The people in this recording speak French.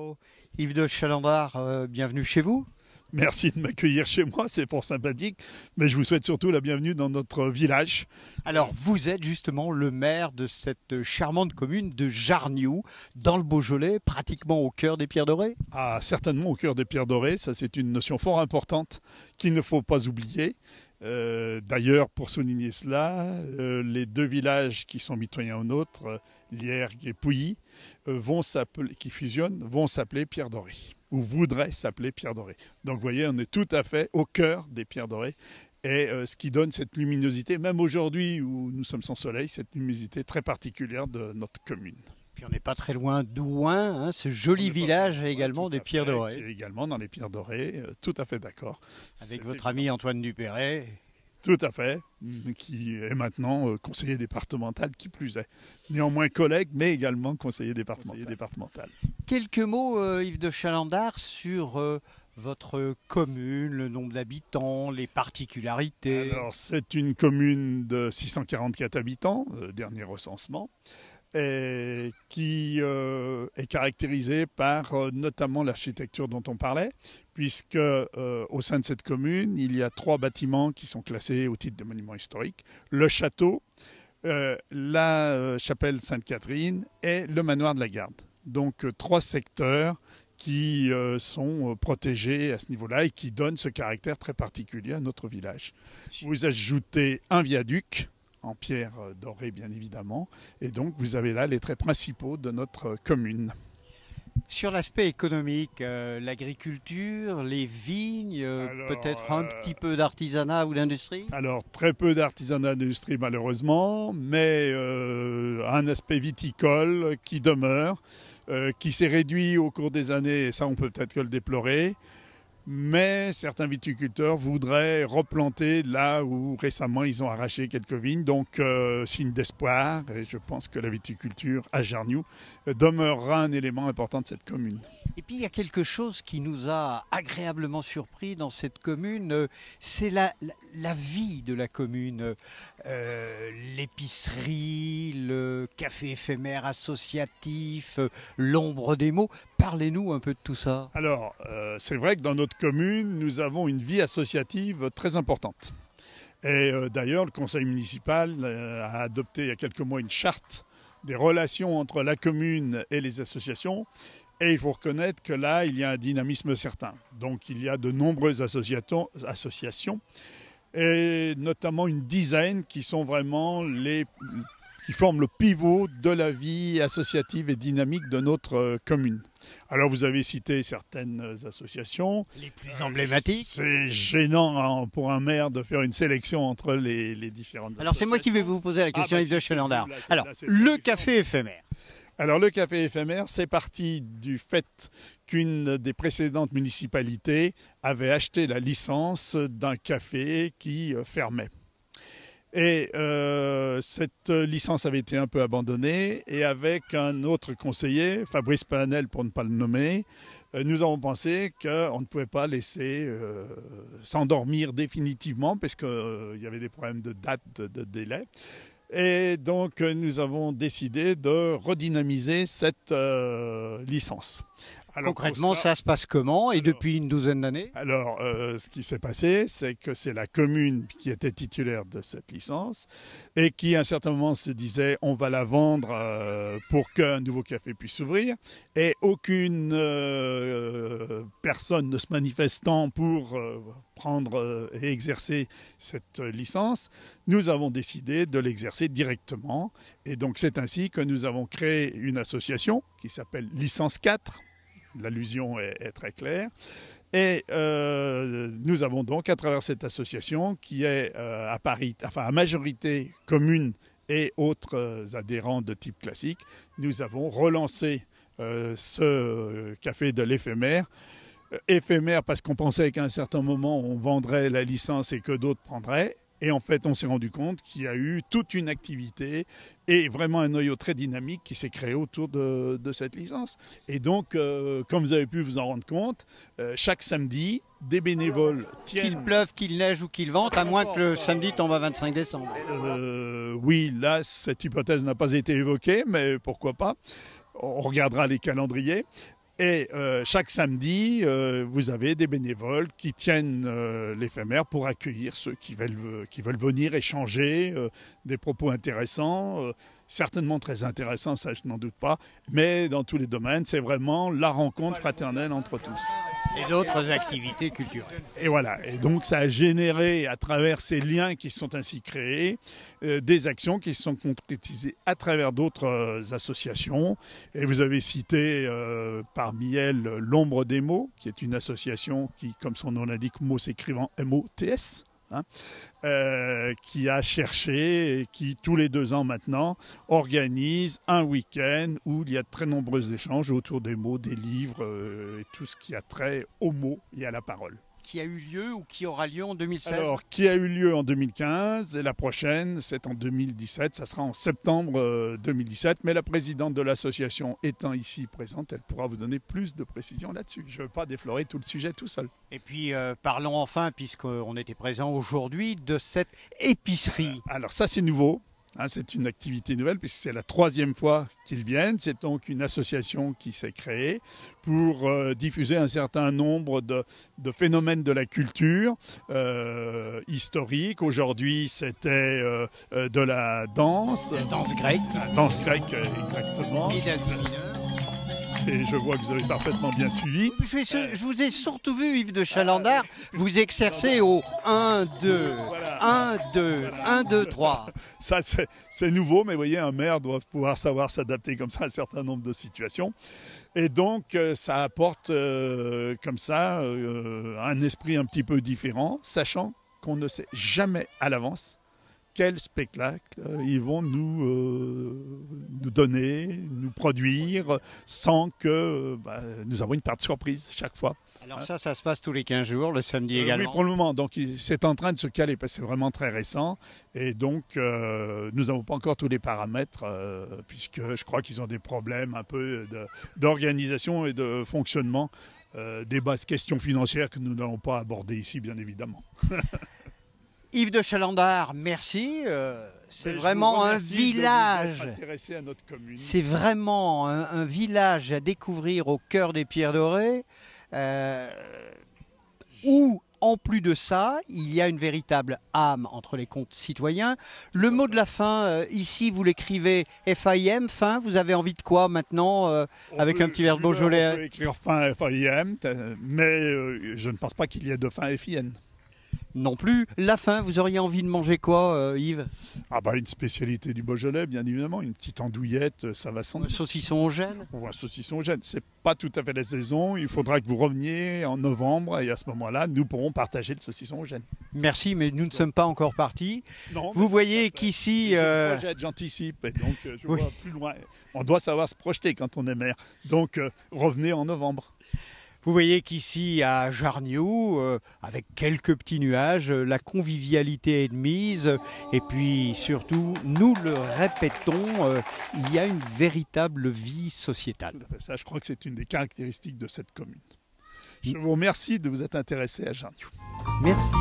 Bonjour Yves de Chalandard, bienvenue chez vous. Merci de m'accueillir chez moi, c'est fort sympathique, mais je vous souhaite surtout la bienvenue dans notre village. Alors vous êtes justement le maire de cette charmante commune de Jarniou, dans le Beaujolais, pratiquement au cœur des Pierres Dorées. Ah, certainement au cœur des Pierres Dorées, ça c'est une notion fort importante qu'il ne faut pas oublier. D'ailleurs, pour souligner cela, les deux villages qui sont mitoyens aux nôtres, Liergues et Pouilly, qui fusionnent, vont s'appeler Pierres Dorées, ou voudraient s'appeler Pierres Dorées. Donc vous voyez, on est tout à fait au cœur des Pierres Dorées, et ce qui donne cette luminosité, même aujourd'hui où nous sommes sans soleil, cette luminosité très particulière de notre commune. Puis on n'est pas très loin d'Ouin, hein, ce joli village également des Pierres Dorées. Qui est également dans les Pierres Dorées, tout à fait d'accord. Avec votre ami Antoine Dupéret. Tout à fait, qui est maintenant conseiller départemental, qui plus est. Néanmoins collègue, mais également conseiller départemental. Quelques mots, Yves de Chalandard, sur votre commune, le nombre d'habitants, les particularités. Alors, c'est une commune de 644 habitants, dernier recensement, et qui est caractérisée par notamment l'architecture dont on parlait, puisque au sein de cette commune, il y a 3 bâtiments qui sont classés au titre de monuments historiques: le château, la chapelle Sainte-Catherine et le manoir de la Garde. Donc 3 secteurs qui sont protégés à ce niveau-là et qui donnent ce caractère très particulier à notre village. Vous ajoutez un viaduc en pierre dorée, bien évidemment, et donc vous avez là les traits principaux de notre commune. Sur l'aspect économique, l'agriculture, les vignes, peut-être un petit peu d'artisanat ou d'industrie? Alors, très peu d'artisanat d'industrie malheureusement, mais un aspect viticole qui demeure, qui s'est réduit au cours des années, et ça on peut peut-être que le déplorer. Mais certains viticulteurs voudraient replanter là où récemment ils ont arraché quelques vignes. Donc, signe d'espoir, et je pense que la viticulture à Jarniou demeurera un élément important de cette commune. Et puis il y a quelque chose qui nous a agréablement surpris dans cette commune, c'est la vie de la commune. L'épicerie, le café éphémère associatif, l'ombre des mots. Parlez-nous un peu de tout ça. Alors, c'est vrai que dans notre commune, nous avons une vie associative très importante. Et d'ailleurs, le conseil municipal a adopté il y a quelques mois une charte des relations entre la commune et les associations. Et il faut reconnaître que là, il y a un dynamisme certain. Donc il y a de nombreuses associations et notamment une dizaine qui sont vraiment qui forment le pivot de la vie associative et dynamique de notre commune. Alors vous avez cité certaines associations. Les plus emblématiques. C'est gênant pour un maire de faire une sélection entre les différentes associations. Alors c'est moi qui vais vous poser la question, Yves de Chalandard. Alors, le café éphémère. Alors le café éphémère, c'est parti du fait qu'une des précédentes municipalités avait acheté la licence d'un café qui fermait. Et cette licence avait été un peu abandonnée, et avec un autre conseiller, Fabrice Panel pour ne pas le nommer, nous avons pensé qu'on ne pouvait pas laisser s'endormir définitivement parce qu'il y avait des problèmes de date, de délai. Et donc, nous avons décidé de redynamiser cette licence. Alors, concrètement, ça se passe comment et depuis une douzaine d'années? Alors, ce qui s'est passé, c'est que c'est la commune qui était titulaire de cette licence et qui, à un certain moment, se disait on va la vendre pour qu'un nouveau café puisse s'ouvrir. Et aucune personne ne se manifestant pour prendre et exercer cette licence, nous avons décidé de l'exercer directement. Et donc, c'est ainsi que nous avons créé une association qui s'appelle Licence 4. L'allusion est très claire. Et nous avons donc, à travers cette association, qui est à majorité commune et autres adhérents de type classique, nous avons relancé ce café de l'éphémère. Éphémère parce qu'on pensait qu'à un certain moment, on vendrait la licence et que d'autres prendraient. Et en fait, on s'est rendu compte qu'il y a eu toute une activité et vraiment un noyau très dynamique qui s'est créé autour de cette licence. Et donc, comme vous avez pu vous en rendre compte, chaque samedi, des bénévoles tiennent... Qu'il pleuve, qu'il neige ou qu'il vente, à moins que le samedi tombe à 25 décembre. Oui, là, cette hypothèse n'a pas été évoquée, mais pourquoi pas. On regardera les calendriers. Et chaque samedi, vous avez des bénévoles qui tiennent l'éphémère pour accueillir ceux qui veulent venir échanger des propos intéressants, certainement très intéressants, ça je n'en doute pas, mais dans tous les domaines, c'est vraiment la rencontre fraternelle entre tous. Et d'autres activités culturelles. Et voilà, et donc ça a généré à travers ces liens qui sont ainsi créés, des actions qui se sont concrétisées à travers d'autres associations. Et vous avez cité parmi elles l'Ombre des mots, qui est une association qui, comme son nom l'indique, mots s'écrivant M-O-T-S, qui a cherché et qui, tous les 2 ans maintenant, organise un week-end où il y a de très nombreux échanges autour des mots, des livres et tout ce qui a trait aux mots et à la parole. Qui a eu lieu ou qui aura lieu en 2016? Alors, qui a eu lieu en 2015 et la prochaine, c'est en 2017, ça sera en septembre 2017. Mais la présidente de l'association étant ici présente, elle pourra vous donner plus de précisions là-dessus. Je ne veux pas déflorer tout le sujet tout seul. Et puis, parlons enfin, puisqu'on était présent aujourd'hui, de cette épicerie. Alors ça, c'est nouveau. C'est une activité nouvelle puisque c'est la 3e fois qu'ils viennent. C'est donc une association qui s'est créée pour diffuser un certain nombre de phénomènes de la culture historique. Aujourd'hui, c'était de la danse. La danse grecque. La danse grecque, exactement. Et d'Asie mineure. Je vois que vous avez parfaitement bien suivi. Je vous ai surtout vu, Yves de Chalandard, vous exercer au 1, 2, 1, 2, 1, 2, 3. Ça, c'est nouveau, mais vous voyez, un maire doit pouvoir savoir s'adapter comme ça à un certain nombre de situations. Et donc, ça apporte comme ça un esprit un petit peu différent, sachant qu'on ne sait jamais à l'avance quel spectacle ils vont nous donner, nous produire, sans que nous avons une part de surprise chaque fois. Alors ça se passe tous les 15 jours, le samedi également? Oui, pour le moment. Donc c'est en train de se caler, parce que c'est vraiment très récent. Et donc, nous n'avons pas encore tous les paramètres, puisque je crois qu'ils ont des problèmes un peu d'organisation et de fonctionnement, des bases questions financières que nous n'allons pas aborder ici, bien évidemment. Yves de Chalandard, merci. C'est vraiment un village. À notre commune. C'est vraiment un village à découvrir au cœur des Pierres Dorées, où, en plus de ça, il y a une véritable âme entre les concitoyens. Le mot de la fin, ici, vous l'écrivez FAIM, fin. Vous avez envie de quoi maintenant, avec un petit verre de Beaujolais? On peut écrire fin FAIM, mais je ne pense pas qu'il y ait de fin FIN. Non plus. La fin, vous auriez envie de manger quoi, Yves? Une spécialité du Beaujolais, bien évidemment. Une petite andouillette, ça va sans doute. Un saucisson au gène? Ou un saucisson au gène. C'est pas tout à fait la saison. Il faudra que vous reveniez en novembre et à ce moment-là, nous pourrons partager le saucisson au gène. Merci, mais nous ne sommes pas encore partis. Non, vous voyez qu'ici... J'anticipe, et donc je vois plus loin. On doit savoir se projeter quand on est maire. Donc revenez en novembre. Vous voyez qu'ici, à Jarniou, avec quelques petits nuages, la convivialité est de mise. Et puis surtout, nous le répétons, il y a une véritable vie sociétale. Tout à fait. Ça, je crois que c'est une des caractéristiques de cette commune. Je vous remercie de vous être intéressé à Jarniou. Merci.